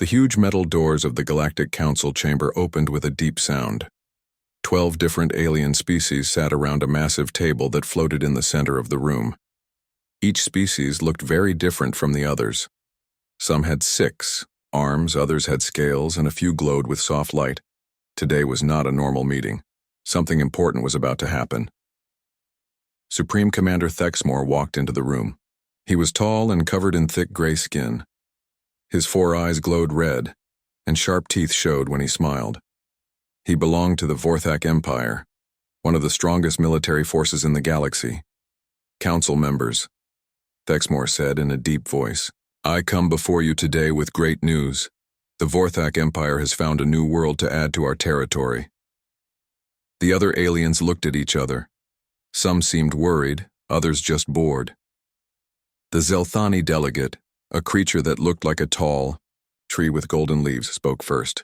The huge metal doors of the Galactic Council chamber opened with a deep sound. 12 different alien species sat around a massive table that floated in the center of the room. Each species looked very different from the others. Some had 6 arms, others had scales, and a few glowed with soft light. Today was not a normal meeting. Something important was about to happen. Supreme Commander Thexmore walked into the room. He was tall and covered in thick gray skin. His 4 eyes glowed red, and sharp teeth showed when he smiled. He belonged to the Vorthak Empire, one of the strongest military forces in the galaxy. Council members, Thexmore said in a deep voice, I come before you today with great news. The Vorthak Empire has found a new world to add to our territory. The other aliens looked at each other. Some seemed worried, others just bored. The Zelthani delegate, a creature that looked like a tall tree with golden leaves, spoke first.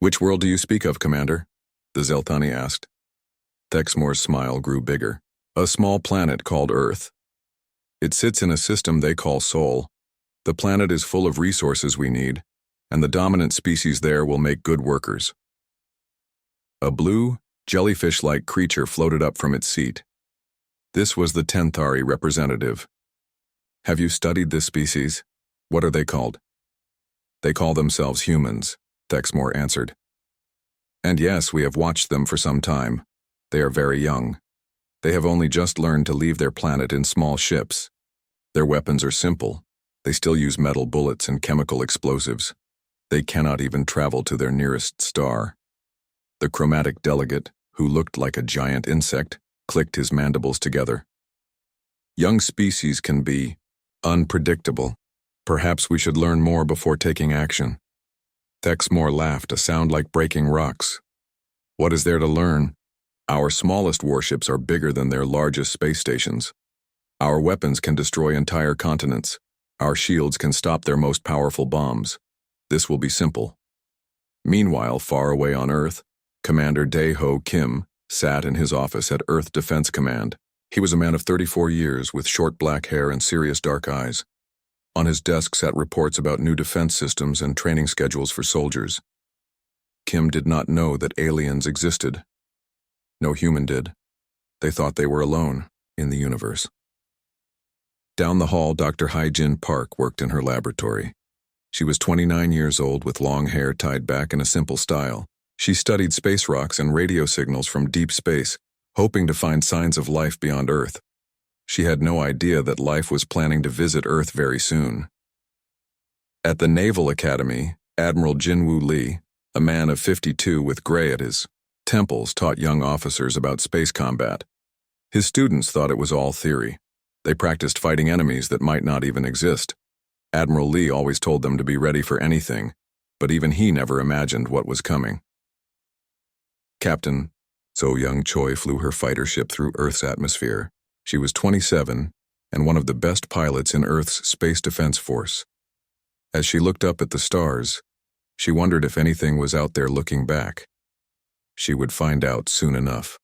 Which world do you speak of, Commander? The Zelthani asked. Thexmore's smile grew bigger. A small planet called Earth. It sits in a system they call Sol. The planet is full of resources we need, and the dominant species there will make good workers. A blue, jellyfish-like creature floated up from its seat. This was the Tenthari representative. Have you studied this species? What are they called? They call themselves humans, Thexmore answered. And yes, we have watched them for some time. They are very young. They have only just learned to leave their planet in small ships. Their weapons are simple. They still use metal bullets and chemical explosives. They cannot even travel to their nearest star. The chromatic delegate, who looked like a giant insect, clicked his mandibles together. Young species can be unpredictable. Perhaps we should learn more before taking action. Thexmore laughed, a sound like breaking rocks. What is there to learn? Our smallest warships are bigger than their largest space stations. Our weapons can destroy entire continents. Our shields can stop their most powerful bombs. This will be simple. Meanwhile, far away on Earth, Commander Dae-Ho Kim sat in his office at Earth Defense Command. He was a man of 34 years with short black hair and serious dark eyes. On his desk sat reports about new defense systems and training schedules for soldiers. Kim did not know that aliens existed. No human did. They thought they were alone in the universe. Down the hall, Dr. Hai-Jin Park worked in her laboratory. She was 29 years old with long hair tied back in a simple style. She studied space rocks and radio signals from deep space, hoping to find signs of life beyond Earth. She had no idea that life was planning to visit Earth very soon. At the Naval Academy, Admiral Jinwoo Lee, a man of 52 with gray at his temples, taught young officers about space combat. His students thought it was all theory. They practiced fighting enemies that might not even exist. Admiral Lee always told them to be ready for anything, but even he never imagined what was coming. Captain So Young Choi flew her fighter ship through Earth's atmosphere. She was 27 and one of the best pilots in Earth's Space Defense Force. As she looked up at the stars, she wondered if anything was out there looking back. She would find out soon enough.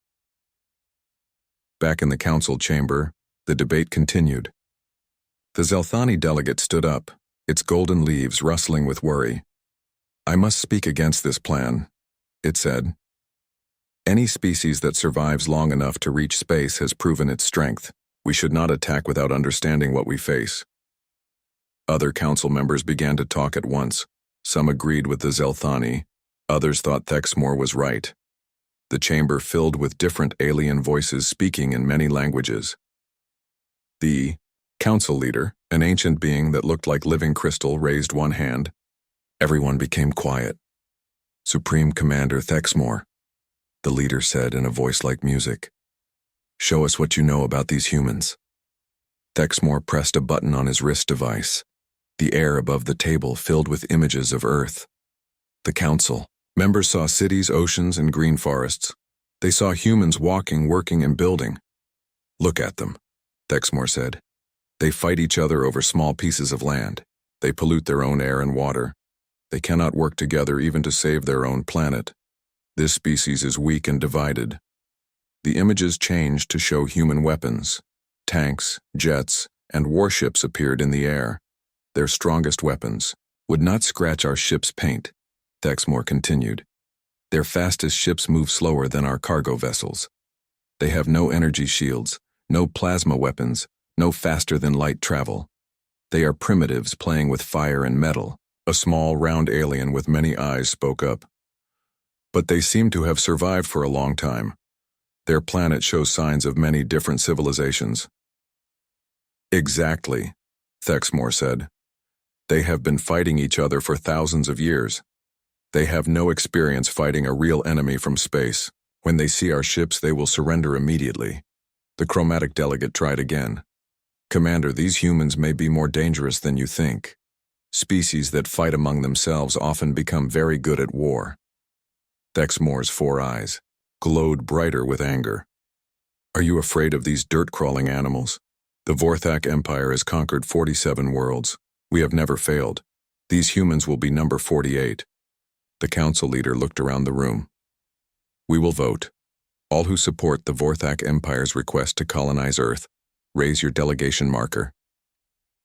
Back in the council chamber, the debate continued. The Zelthani delegate stood up, its golden leaves rustling with worry. I must speak against this plan, it said. Any species that survives long enough to reach space has proven its strength. We should not attack without understanding what we face. Other council members began to talk at once. Some agreed with the Zelthani. Others thought Thexmore was right. The chamber filled with different alien voices speaking in many languages. The council leader, an ancient being that looked like living crystal, raised one hand. Everyone became quiet. Supreme Commander Thexmore, the leader said in a voice like music. Show us what you know about these humans. Thexmore pressed a button on his wrist device. The air above the table filled with images of Earth. The council. Members saw cities, oceans, and green forests. They saw humans walking, working, and building. Look at them, Thexmore said. They fight each other over small pieces of land. They pollute their own air and water. They cannot work together even to save their own planet. This species is weak and divided. The images changed to show human weapons. Tanks, jets, and warships appeared in the air. Their strongest weapons, would not scratch our ship's paint, Thexmore continued. Their fastest ships move slower than our cargo vessels. They have no energy shields, no plasma weapons, no faster-than-light travel. They are primitives playing with fire and metal. A small, round alien with many eyes spoke up. But they seem to have survived for a long time. Their planet shows signs of many different civilizations. Exactly, Thexmore said. They have been fighting each other for thousands of years. They have no experience fighting a real enemy from space. When they see our ships, they will surrender immediately. The chromatic delegate tried again. Commander, these humans may be more dangerous than you think. Species that fight among themselves often become very good at war. Thexmore's 4 eyes glowed brighter with anger. Are you afraid of these dirt-crawling animals? The Vorthak Empire has conquered 47 worlds. We have never failed. These humans will be number 48. The council leader looked around the room. We will vote. All who support the Vorthak Empire's request to colonize Earth, raise your delegation marker.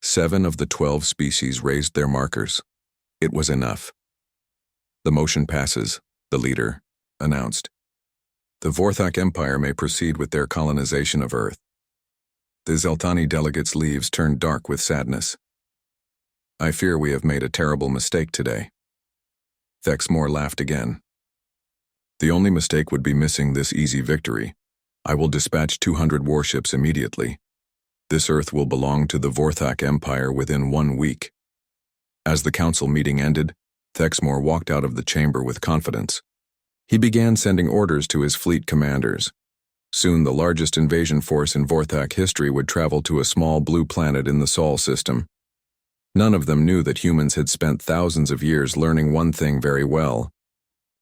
7 of the 12 species raised their markers. It was enough. The motion passes, the leader announced. The Vorthak Empire may proceed with their colonization of Earth. The Zeltani delegates' leaves turned dark with sadness. I fear we have made a terrible mistake today. Thexmore laughed again. The only mistake would be missing this easy victory. I will dispatch 200 warships immediately. This Earth will belong to the Vorthak Empire within 1 week. As the council meeting ended, Thexmore walked out of the chamber with confidence. He began sending orders to his fleet commanders. Soon the largest invasion force in Vorthak history would travel to a small blue planet in the Sol system. None of them knew that humans had spent thousands of years learning one thing very well: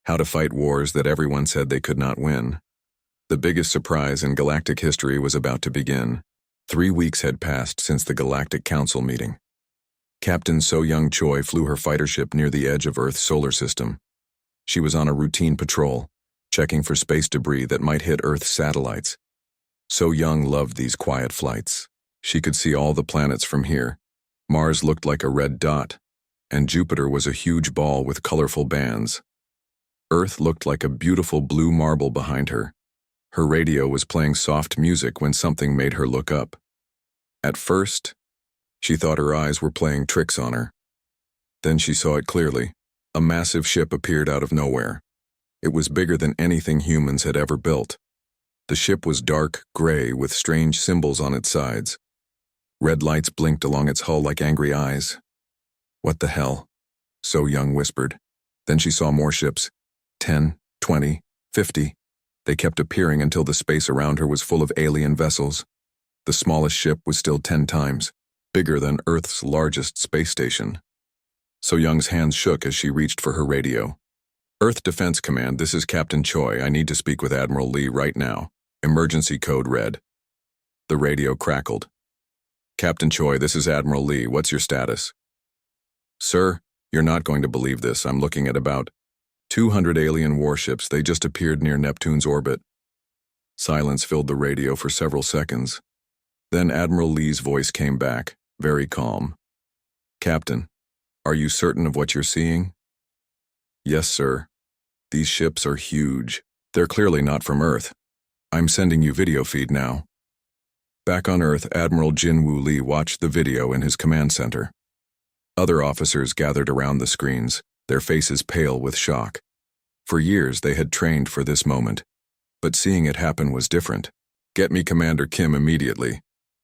how to fight wars that everyone said they could not win. The biggest surprise in galactic history was about to begin. 3 weeks had passed since the Galactic Council meeting. Captain So-Young Choi flew her fighter ship near the edge of Earth's solar system. She was on a routine patrol, checking for space debris that might hit Earth's satellites. So-Young loved these quiet flights. She could see all the planets from here. Mars looked like a red dot, and Jupiter was a huge ball with colorful bands. Earth looked like a beautiful blue marble behind her. Her radio was playing soft music when something made her look up. At first, she thought her eyes were playing tricks on her. Then she saw it clearly. A massive ship appeared out of nowhere. It was bigger than anything humans had ever built. The ship was dark gray with strange symbols on its sides. Red lights blinked along its hull like angry eyes. What the hell? So-Young whispered. Then she saw more ships. 10, 20, 50. They kept appearing until the space around her was full of alien vessels. The smallest ship was still 10 times bigger than Earth's largest space station. So-Young's hands shook as she reached for her radio. Earth Defense Command, this is Captain Choi. I need to speak with Admiral Lee right now. Emergency code red. The radio crackled. Captain Choi, this is Admiral Lee. What's your status? Sir, you're not going to believe this. I'm looking at about 200 alien warships. They just appeared near Neptune's orbit. Silence filled the radio for several seconds. Then Admiral Lee's voice came back, very calm. Captain, are you certain of what you're seeing? Yes, sir. These ships are huge. They're clearly not from Earth. I'm sending you video feed now. Back on Earth, Admiral Jin-Woo Lee watched the video in his command center. Other officers gathered around the screens, their faces pale with shock. For years, they had trained for this moment. But seeing it happen was different. Get me Commander Kim immediately,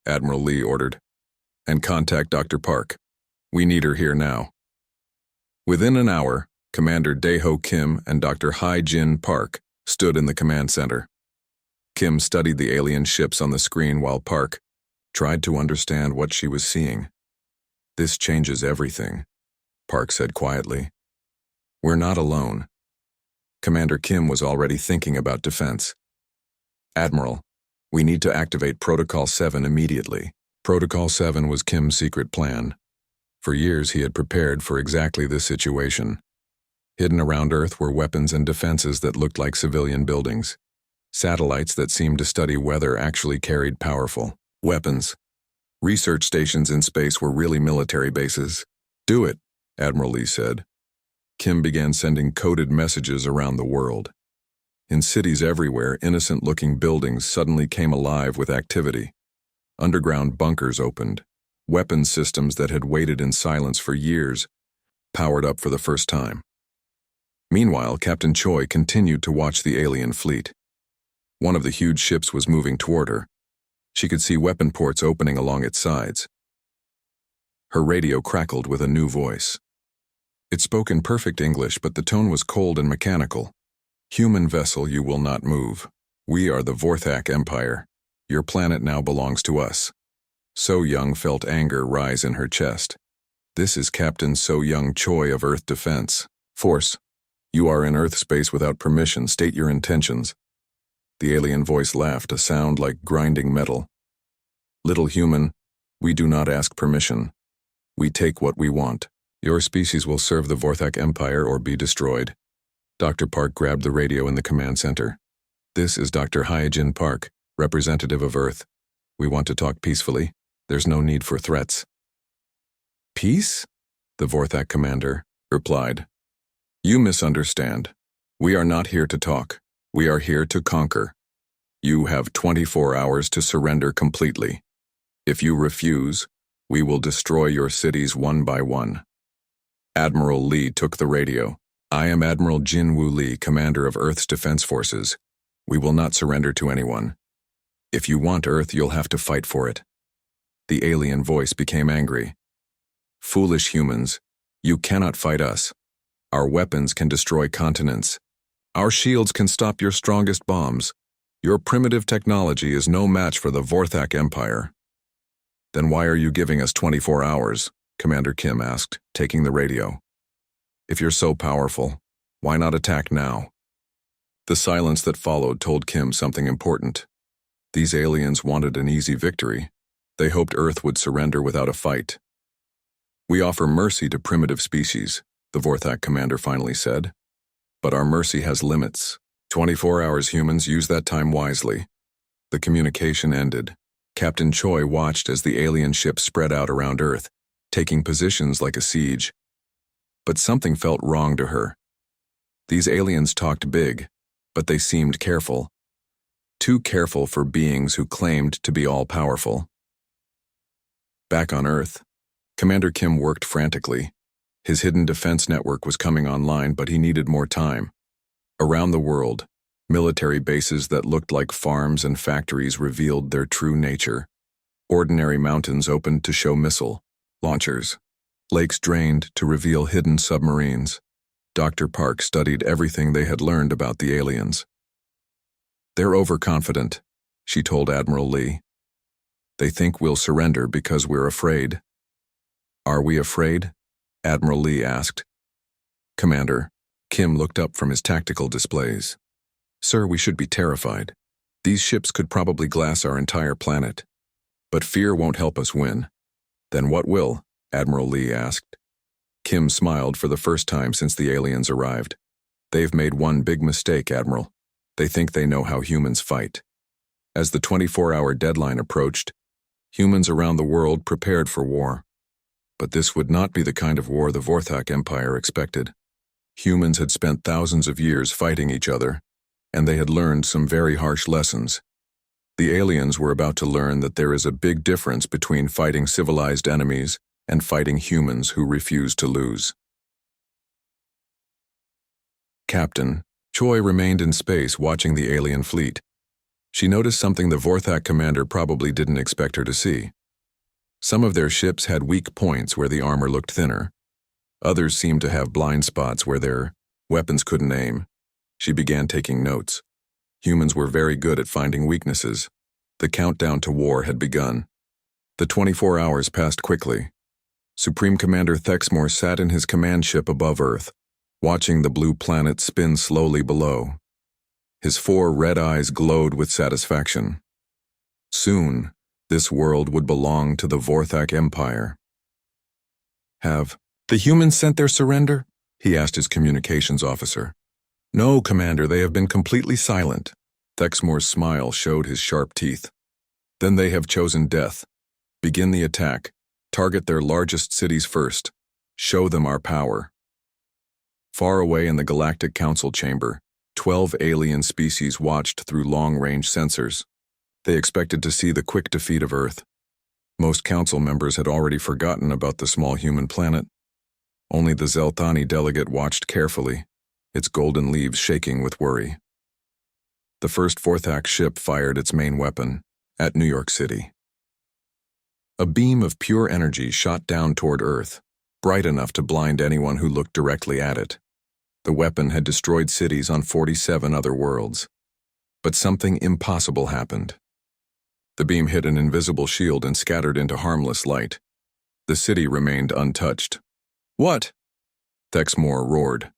Admiral Lee ordered. And contact Dr. Park. We need her here now. Within an hour, Commander Dae-ho Kim and Dr. Hai-Jin Park stood in the command center. Kim studied the alien ships on the screen while Park tried to understand what she was seeing. This changes everything, Park said quietly. We're not alone. Commander Kim was already thinking about defense. Admiral, we need to activate Protocol 7 immediately. Protocol 7 was Kim's secret plan. For years he had prepared for exactly this situation. Hidden around Earth were weapons and defenses that looked like civilian buildings. Satellites that seemed to study weather actually carried powerful weapons. Research stations in space were really military bases. Do it, Admiral Lee said. Kim began sending coded messages around the world. In cities everywhere, innocent-looking buildings suddenly came alive with activity. Underground bunkers opened. Weapons systems that had waited in silence for years powered up for the first time. Meanwhile, Captain Choi continued to watch the alien fleet. One of the huge ships was moving toward her. She could see weapon ports opening along its sides. Her radio crackled with a new voice. It spoke in perfect English, but the tone was cold and mechanical. "Human vessel, you will not move. We are the Vorthak Empire. Your planet now belongs to us." So Young felt anger rise in her chest. "This is Captain So Young Choi of Earth Defense Force. You are in Earth space without permission. State your intentions." The alien voice laughed, a sound like grinding metal. "Little human, we do not ask permission. We take what we want. Your species will serve the Vorthak Empire or be destroyed." Dr. Park grabbed the radio in the command center. "This is Dr. Hyojin Park, representative of Earth. We want to talk peacefully. There's no need for threats." "Peace?" the Vorthak commander replied. "You misunderstand. We are not here to talk. We are here to conquer. You have 24 hours to surrender completely. If you refuse, we will destroy your cities one by one." Admiral Lee took the radio. "I am Admiral Jin-Woo Lee, commander of Earth's defense forces. We will not surrender to anyone. If you want Earth, you'll have to fight for it." The alien voice became angry. "Foolish humans, you cannot fight us. Our weapons can destroy continents. Our shields can stop your strongest bombs. Your primitive technology is no match for the Vorthak Empire." "Then why are you giving us 24 hours?" Commander Kim asked, taking the radio. "If you're so powerful, why not attack now?" The silence that followed told Kim something important. These aliens wanted an easy victory. They hoped Earth would surrender without a fight. "We offer mercy to primitive species," the Vorthak commander finally said. "But our mercy has limits. 24 hours, humans, use that time wisely." The communication ended. Captain Choi watched as the alien ship spread out around Earth, taking positions like a siege. But something felt wrong to her. These aliens talked big, but they seemed careful. Too careful for beings who claimed to be all-powerful. Back on Earth, Commander Kim worked frantically. His hidden defense network was coming online, but he needed more time. Around the world, military bases that looked like farms and factories revealed their true nature. Ordinary mountains opened to show missile launchers. Lakes drained to reveal hidden submarines. Dr. Park studied everything they had learned about the aliens. "They're overconfident," she told Admiral Lee. "They think we'll surrender because we're afraid." "Are we afraid?" Admiral Lee asked. "Commander," Kim looked up from his tactical displays. "Sir, we should be terrified. These ships could probably glass our entire planet. But fear won't help us win." "Then what will?" Admiral Lee asked. Kim smiled for the first time since the aliens arrived. "They've made one big mistake, Admiral. They think they know how humans fight." As the 24-hour deadline approached, humans around the world prepared for war. But this would not be the kind of war the Vorthak Empire expected. Humans had spent thousands of years fighting each other, and they had learned some very harsh lessons. The aliens were about to learn that there is a big difference between fighting civilized enemies and fighting humans who refuse to lose. Captain Choi remained in space watching the alien fleet. She noticed something the Vorthak commander probably didn't expect her to see. Some of their ships had weak points where the armor looked thinner. Others seemed to have blind spots where their weapons couldn't aim. She began taking notes. Humans were very good at finding weaknesses. The countdown to war had begun. The 24 hours passed quickly. Supreme Commander Thexmore sat in his command ship above Earth, watching the blue planet spin slowly below. His 4 red eyes glowed with satisfaction. Soon, this world would belong to the Vorthak Empire. "Have the humans sent their surrender?" he asked his communications officer. "No, Commander, they have been completely silent." Thexmore's smile showed his sharp teeth. "Then they have chosen death. Begin the attack. Target their largest cities first." Show them our power. Far away in the Galactic Council chamber, 12 alien species watched through long-range sensors. They expected to see the quick defeat of Earth. Most council members had already forgotten about the small human planet. Only the Zelthani delegate watched carefully, its golden leaves shaking with worry. The first Vorthak ship fired its main weapon at New York City. A beam of pure energy shot down toward Earth, bright enough to blind anyone who looked directly at it. The weapon had destroyed cities on 47 other worlds. But something impossible happened. The beam hit an invisible shield and scattered into harmless light. The city remained untouched. What? Thexmore roared.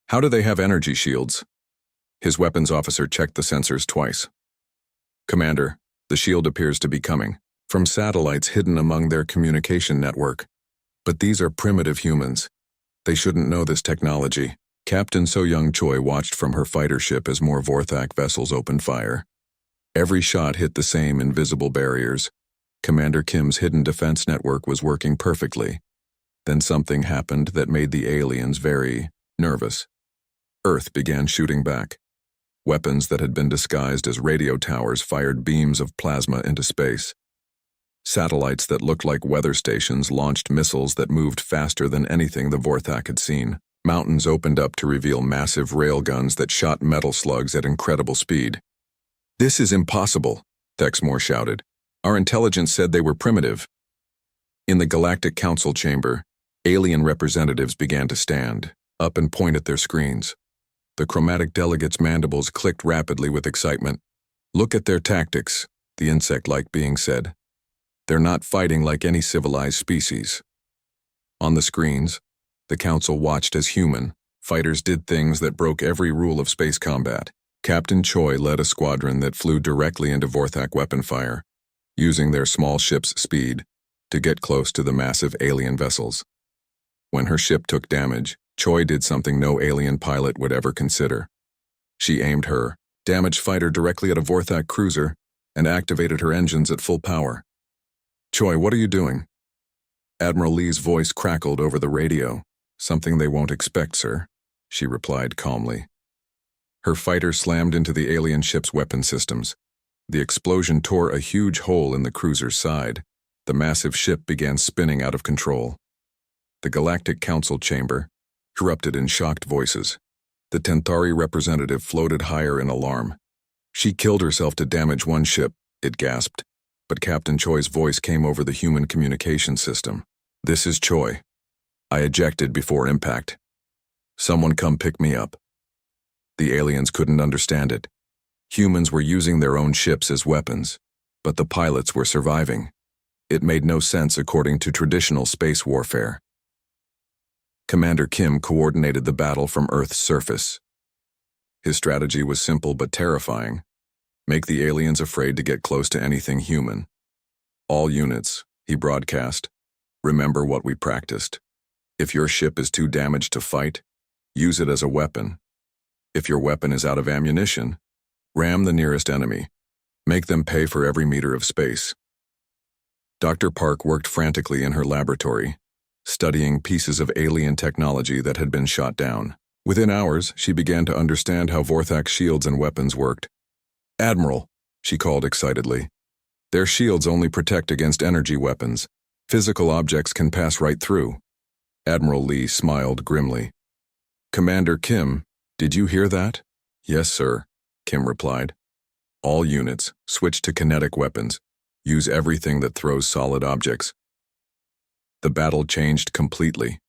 How do they have energy shields? His weapons officer checked the sensors twice. Commander, the shield appears to be coming from satellites hidden among their communication network. But these are primitive humans. They shouldn't know this technology. Captain So-Young Choi watched from her fighter ship as more Vorthak vessels opened fire. Every shot hit the same invisible barriers. Commander Kim's hidden defense network was working perfectly. Then something happened that made the aliens very nervous. Earth began shooting back. Weapons that had been disguised as radio towers fired beams of plasma into space. Satellites that looked like weather stations launched missiles that moved faster than anything the Vorthak had seen. Mountains opened up to reveal massive railguns that shot metal slugs at incredible speed. This is impossible, Thexmore shouted. Our intelligence said they were primitive. In the Galactic Council chamber, alien representatives began to stand up and point at their screens. The chromatic delegates' mandibles clicked rapidly with excitement. Look at their tactics, the insect-like being said. They're not fighting like any civilized species. On the screens, the council watched as human fighters did things that broke every rule of space combat. Captain Choi led a squadron that flew directly into Vorthak weapon fire, using their small ship's speed to get close to the massive alien vessels. When her ship took damage, Choi did something no alien pilot would ever consider. She aimed her damaged fighter directly at a Vorthak cruiser and activated her engines at full power. Choi, what are you doing? Admiral Lee's voice crackled over the radio. Something they won't expect, sir, she replied calmly. Her fighter slammed into the alien ship's weapon systems. The explosion tore a huge hole in the cruiser's side. The massive ship began spinning out of control. The Galactic Council chamber erupted in shocked voices. The Tentari representative floated higher in alarm. She killed herself to damage one ship, it gasped. But Captain Choi's voice came over the human communication system. This is Choi. I ejected before impact. Someone come pick me up. The aliens couldn't understand it. Humans were using their own ships as weapons, but the pilots were surviving. It made no sense according to traditional space warfare. Commander Kim coordinated the battle from Earth's surface. His strategy was simple but terrifying. Make the aliens afraid to get close to anything human. All units, he broadcast, remember what we practiced. If your ship is too damaged to fight, use it as a weapon. If your weapon is out of ammunition, ram the nearest enemy. Make them pay for every meter of space. Dr. Park worked frantically in her laboratory, studying pieces of alien technology that had been shot down. Within hours, she began to understand how Vorthak shields and weapons worked. Admiral, she called excitedly. Their shields only protect against energy weapons. Physical objects can pass right through. Admiral Lee smiled grimly. Commander Kim, did you hear that? Yes, sir, Kim replied. All units, switch to kinetic weapons. Use everything that throws solid objects. The battle changed completely.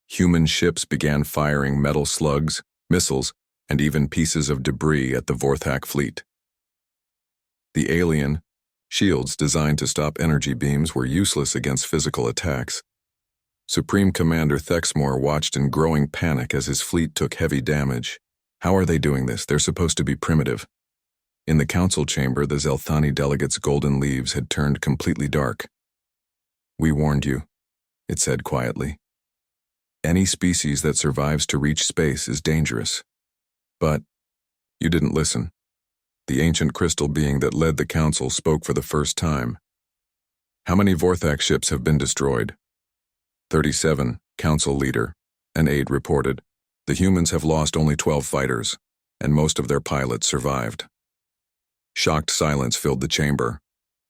Human ships began firing metal slugs, missiles, and even pieces of debris at the Vorthak fleet. The alien shields designed to stop energy beams were useless against physical attacks. Supreme Commander Thexmore watched in growing panic as his fleet took heavy damage. How are they doing this? They're supposed to be primitive. In the council chamber, the Zelthani delegates' golden leaves had turned completely dark. We warned you, it said quietly. Any species that survives to reach space is dangerous. But you didn't listen. The ancient crystal being that led the council spoke for the first time. How many Vorthak ships have been destroyed? 37, Council Leader, an aide reported. The humans have lost only 12 fighters, and most of their pilots survived. Shocked silence filled the chamber.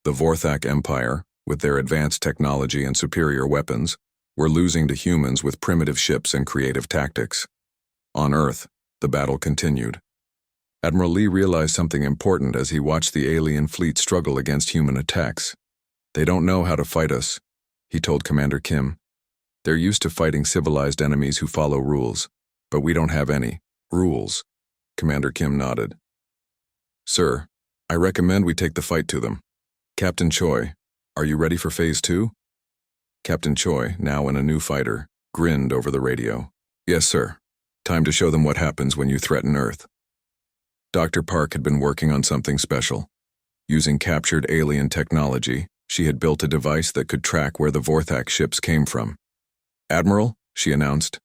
The Vorthak Empire, with their advanced technology and superior weapons, were losing to humans with primitive ships and creative tactics. On Earth, the battle continued. Admiral Lee realized something important as he watched the alien fleet struggle against human attacks. "They don't know how to fight us," he told Commander Kim. "They're used to fighting civilized enemies who follow rules, but we don't have any rules." Commander Kim nodded. "Sir, I recommend we take the fight to them. Captain Choi, are you ready for Phase 2? Captain Choi, now in a new fighter, grinned over the radio. "Yes, sir. Time to show them what happens when you threaten Earth." Dr. Park had been working on something special. Using captured alien technology, she had built a device that could track where the Vorthak ships came from. "Admiral," she announced,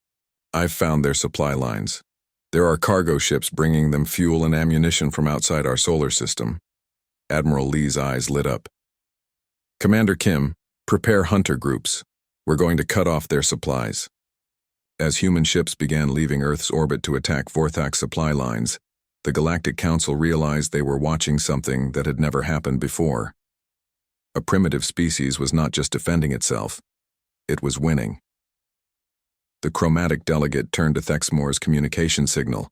"I've found their supply lines. There are cargo ships bringing them fuel and ammunition from outside our solar system." Admiral Lee's eyes lit up. "Commander Kim, prepare hunter groups. We're going to cut off their supplies." As human ships began leaving Earth's orbit to attack Vorthak supply lines, the Galactic Council realized they were watching something that had never happened before. A primitive species was not just defending itself, it was winning. The chromatic delegate turned to Thexmore's communication signal.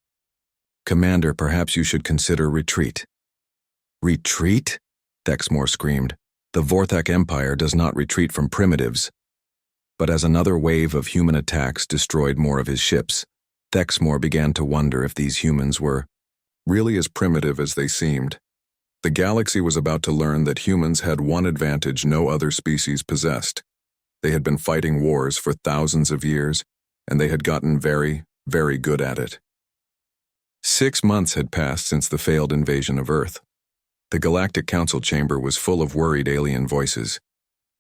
"Commander, perhaps you should consider retreat." "Retreat?" Thexmore screamed. "The Vorthak Empire does not retreat from primitives." But as another wave of human attacks destroyed more of his ships, Thexmore began to wonder if these humans were really as primitive as they seemed. The galaxy was about to learn that humans had one advantage no other species possessed. They had been fighting wars for thousands of years, and they had gotten very, very good at it. 6 months had passed since the failed invasion of Earth. The Galactic Council chamber was full of worried alien voices.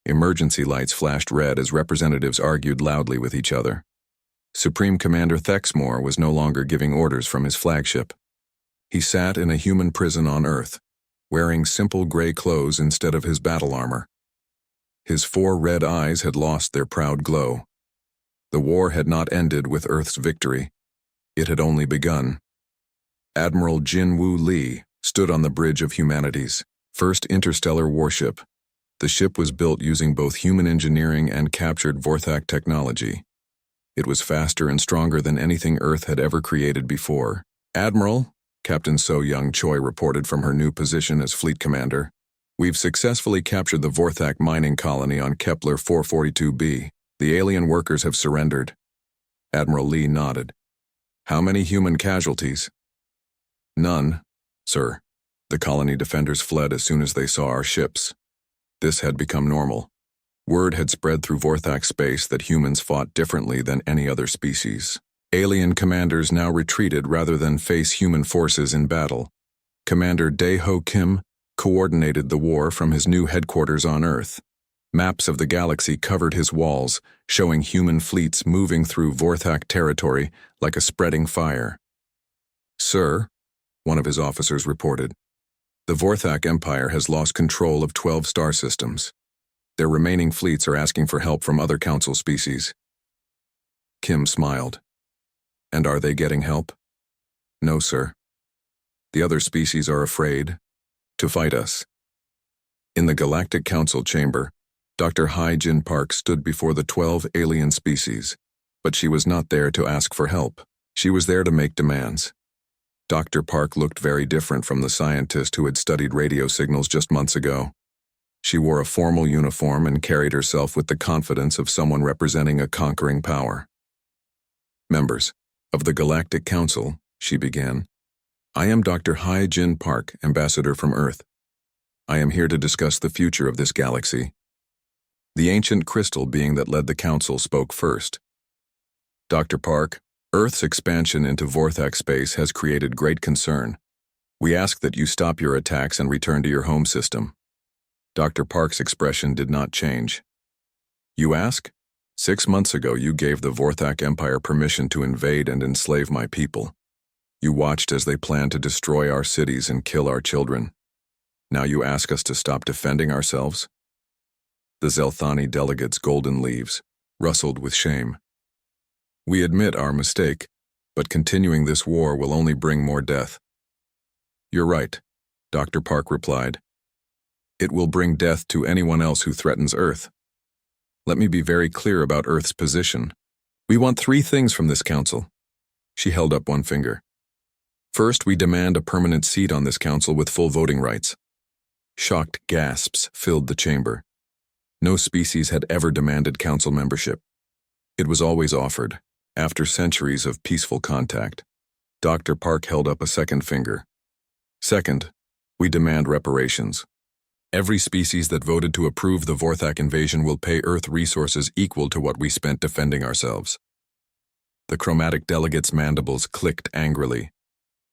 Emergency lights flashed red as representatives argued loudly with each other. Supreme Commander Thexmore was no longer giving orders from his flagship. He sat in a human prison on Earth, wearing simple gray clothes instead of his battle armor. His 4 red eyes had lost their proud glow. The war had not ended with Earth's victory. It had only begun. Admiral Jinwoo Lee stood on the bridge of humanity's first interstellar warship. The ship was built using both human engineering and captured Vorthak technology. It was faster and stronger than anything Earth had ever created before. "Admiral," Captain So-Young Choi reported from her new position as fleet commander, "we've successfully captured the Vorthak mining colony on Kepler 442b. The alien workers have surrendered." Admiral Lee nodded. "How many human casualties?" "None, sir. The colony defenders fled as soon as they saw our ships." This had become normal. Word had spread through Vorthak space that humans fought differently than any other species. Alien commanders now retreated rather than face human forces in battle. Commander Dae-Ho Kim coordinated the war from his new headquarters on Earth. Maps of the galaxy covered his walls, showing human fleets moving through Vorthak territory like a spreading fire. "Sir," one of his officers reported, "the Vorthak Empire has lost control of 12 star systems. Their remaining fleets are asking for help from other Council species." Kim smiled. "And are they getting help?" "No, sir. The other species are afraid to fight us." In the Galactic Council chamber, Dr. Hai-Jin Park stood before the 12 alien species, but she was not there to ask for help. She was there to make demands. Dr. Park looked very different from the scientist who had studied radio signals just months ago. She wore a formal uniform and carried herself with the confidence of someone representing a conquering power. "Members of the Galactic Council," she began, "I am Dr. Hai-Jin Park, ambassador from Earth. I am here to discuss the future of this galaxy." The ancient crystal being that led the Council spoke first. "Dr. Park, Earth's expansion into Vorthak space has created great concern. We ask that you stop your attacks and return to your home system." Dr. Park's expression did not change. "You ask? 6 months ago you gave the Vorthak Empire permission to invade and enslave my people. You watched as they planned to destroy our cities and kill our children. Now you ask us to stop defending ourselves?" The Zelthani delegate's golden leaves rustled with shame. We admit our mistake, but continuing this war will only bring more death. You're right, Dr. Park replied. It will bring death to anyone else who threatens Earth. Let me be very clear about Earth's position. We want 3 things from this council. She held up one finger. First, we demand a permanent seat on this council with full voting rights. Shocked gasps filled the chamber. No species had ever demanded council membership. It was always offered, after centuries of peaceful contact. Dr. Park held up a second finger. Second, we demand reparations. Every species that voted to approve the Vorthak invasion will pay Earth resources equal to what we spent defending ourselves. The chromatic delegates' mandibles clicked angrily.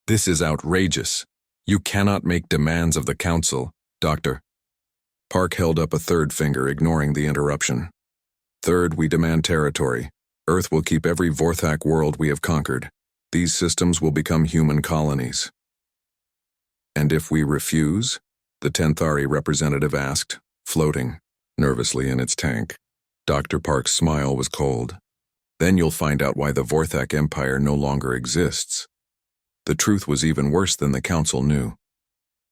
This is outrageous. You cannot make demands of the council, Dr. Park held up a third finger, ignoring the interruption. Third, we demand territory. Earth will keep every Vorthak world we have conquered. These systems will become human colonies. And if we refuse? The Tenthari representative asked, floating nervously in its tank. Dr. Park's smile was cold. Then you'll find out why the Vorthak Empire no longer exists. The truth was even worse than the council knew.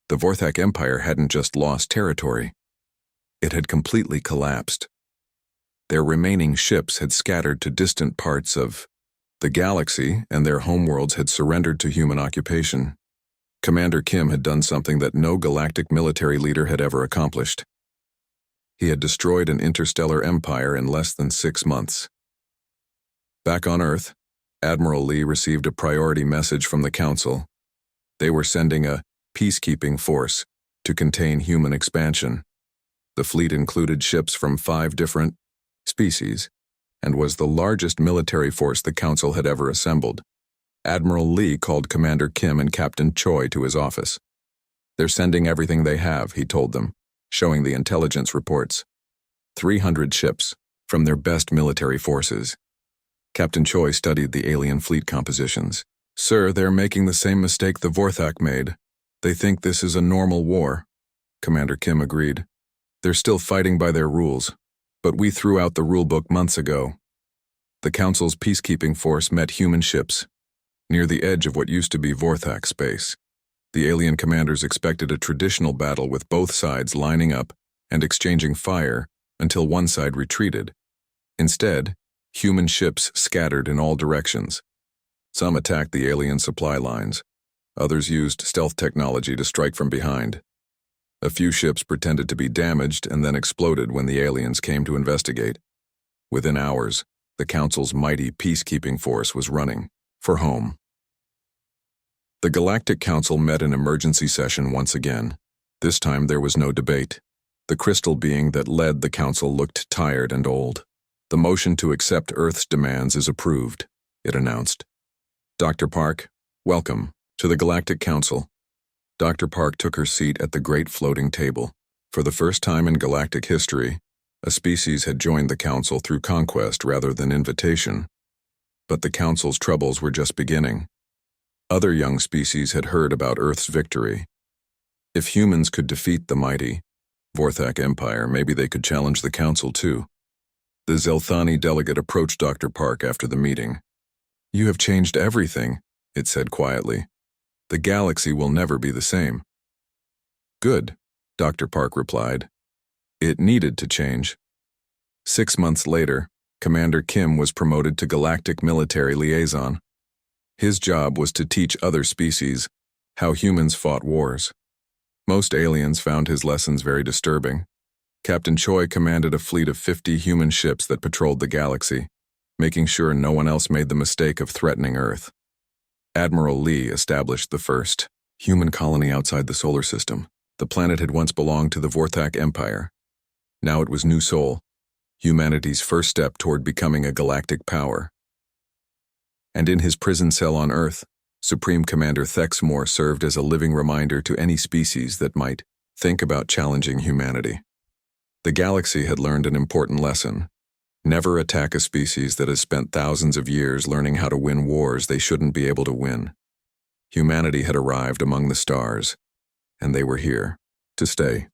The Vorthak Empire hadn't just lost territory. It had completely collapsed. Their remaining ships had scattered to distant parts of the galaxy, and their homeworlds had surrendered to human occupation. Commander Kim had done something that no galactic military leader had ever accomplished. He had destroyed an interstellar empire in less than 6 months. Back on Earth, Admiral Lee received a priority message from the Council. They were sending a peacekeeping force to contain human expansion. The fleet included ships from 5 different species and was the largest military force the Council had ever assembled. Admiral Lee called Commander Kim and Captain Choi to his office. They're sending everything they have, he told them, showing the intelligence reports. 300 ships from their best military forces. Captain Choi studied the alien fleet compositions. Sir, they're making the same mistake the Vorthak made. They think this is a normal war. Commander Kim agreed. They're still fighting by their rules, but we threw out the rulebook months ago. The Council's peacekeeping force met human ships near the edge of what used to be Vorthak space. The alien commanders expected a traditional battle with both sides lining up and exchanging fire until one side retreated. Instead, human ships scattered in all directions. Some attacked the alien supply lines. Others used stealth technology to strike from behind. A few ships pretended to be damaged and then exploded when the aliens came to investigate. Within hours, the Council's mighty peacekeeping force was running for home. The Galactic Council met in emergency session once again. This time there was no debate. The crystal being that led the Council looked tired and old. The motion to accept Earth's demands is approved, it announced. Dr. Park, welcome to the Galactic Council. Dr. Park took her seat at the great floating table. For the first time in galactic history, a species had joined the Council through conquest rather than invitation. But the Council's troubles were just beginning. Other young species had heard about Earth's victory. If humans could defeat the mighty Vorthak Empire, maybe they could challenge the Council too. The Zelthani delegate approached Dr. Park after the meeting. You have changed everything, it said quietly. The galaxy will never be the same. Good, Dr. Park replied. It needed to change. 6 months later, Commander Kim was promoted to Galactic Military Liaison. His job was to teach other species how humans fought wars. Most aliens found his lessons very disturbing. Captain Choi commanded a fleet of 50 human ships that patrolled the galaxy, making sure no one else made the mistake of threatening Earth. Admiral Lee established the first human colony outside the solar system. The planet had once belonged to the Vorthak Empire. Now it was New Sol, humanity's first step toward becoming a galactic power. And in his prison cell on Earth, Supreme Commander Thexmore served as a living reminder to any species that might think about challenging humanity. The galaxy had learned an important lesson. Never attack a species that has spent thousands of years learning how to win wars they shouldn't be able to win. Humanity had arrived among the stars, and they were here to stay.